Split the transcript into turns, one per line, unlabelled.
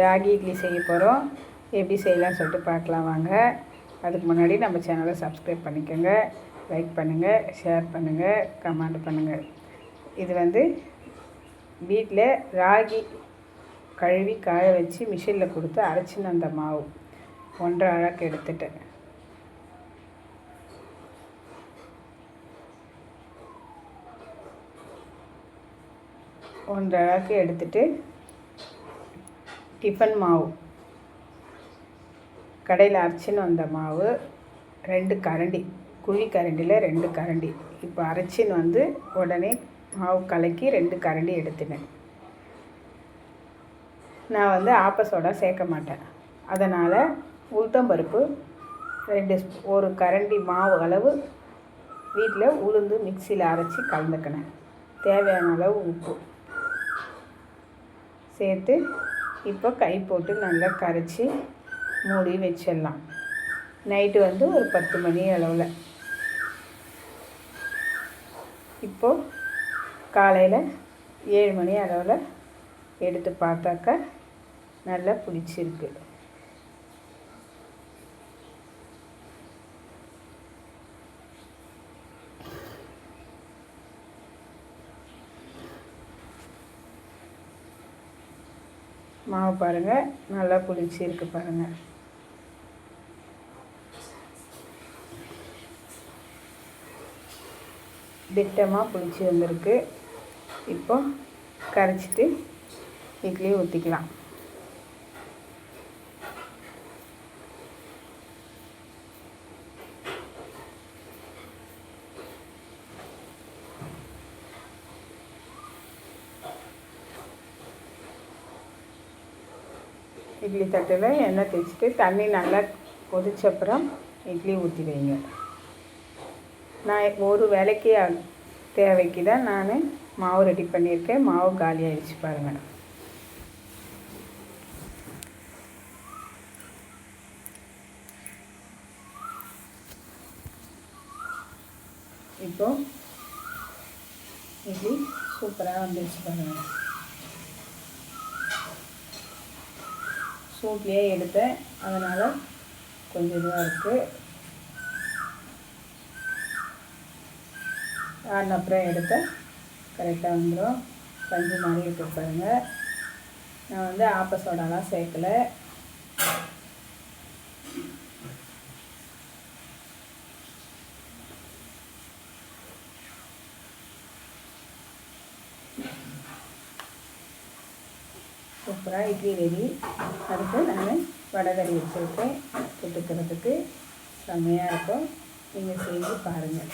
ராகி இட்லி செய்ய போகிறோம். எப்படி செய்யலாம்னு சொல்லிட்டு பார்க்கலாம் வாங்க. அதுக்கு முன்னாடி நம்ம சேனலை சப்ஸ்கிரைப் பண்ணிக்கோங்க, லைக் பண்ணுங்கள், ஷேர் பண்ணுங்கள், கமெண்ட் பண்ணுங்கள். இது வீட்டில் ராகி கழுவி காய வச்சு மிஷினில் கொடுத்து அரைச்சின்னு அந்த மாவு 1.5 அழகு எடுத்துட்டேன். ஒன்றரை அழகு எடுத்துட்டு டிஃபன் மாவு கடையில் அரைச்சின்னு வந்த மாவு 2 கரண்டி, குழி கரண்டியில் 2 கரண்டி. இப்போ அரைச்சின்னு உடனே மாவு கலக்கி 2 கரண்டி எடுத்துனேன். நான் ஆப்ப சோடா சேர்க்க மாட்டேன். அதனால் உளுத்தம்பருப்பு 1 கரண்டி மாவு அளவு வீட்டில் உளுந்து மிக்சியில் அரைச்சி கலந்துக்கினேன். தேவையான அளவு உப்பு சேர்த்து இப்போ கை போட்டு நல்லா கரைச்சி மூடி வச்சிடலாம். நைட்டு ஒரு 10 மணி அளவில். இப்போது காலையில் 7 மணி அளவில் எடுத்து பார்த்தாக்கா நல்லா புளிச்சிருக்கு. மாவு பாருங்கள், நல்லா புளிச்சு இருக்கு பாருங்கள். திட்டமாக புளிச்சு வந்திருக்கு. இப்போ கரைச்சிட்டு இட்லி ஊற்றிக்கலாம். இட்லி தட்டில் எண்ணெய் தேய்ச்சிட்டு தண்ணி நல்லா கொதிச்சப்புறம் இட்லி ஊற்றி வைங்க. நான் ஒரு வேலைக்கு தேவைக்கு தான் நான் மாவு ரெடி பண்ணியிருக்கேன். மாவு காலி ஆகிடுச்சு பாருங்கள். இப்போ இட்லி சூப்பராக வந்துடுச்சு பாருங்கள். சூட்லேயே எடுத்தேன், அதனால் கொஞ்சம் இதுவாக இருக்குது. அப்புறம் எடுத்தேன், கரெக்டாக வந்துடும். பஞ்சு மாதிரி எடுத்து பாருங்கள். நான் ஆப்ப சோடாலாம் சேர்க்கலை. சூப்பராக இட்லி ரெடி. அதுக்கு நான் வடகறி வச்சுருக்கேன். தொட்டுக்கிறதுக்கு செம்மையாக இருக்கும். நீங்கள் செஞ்சு பாருங்கள்.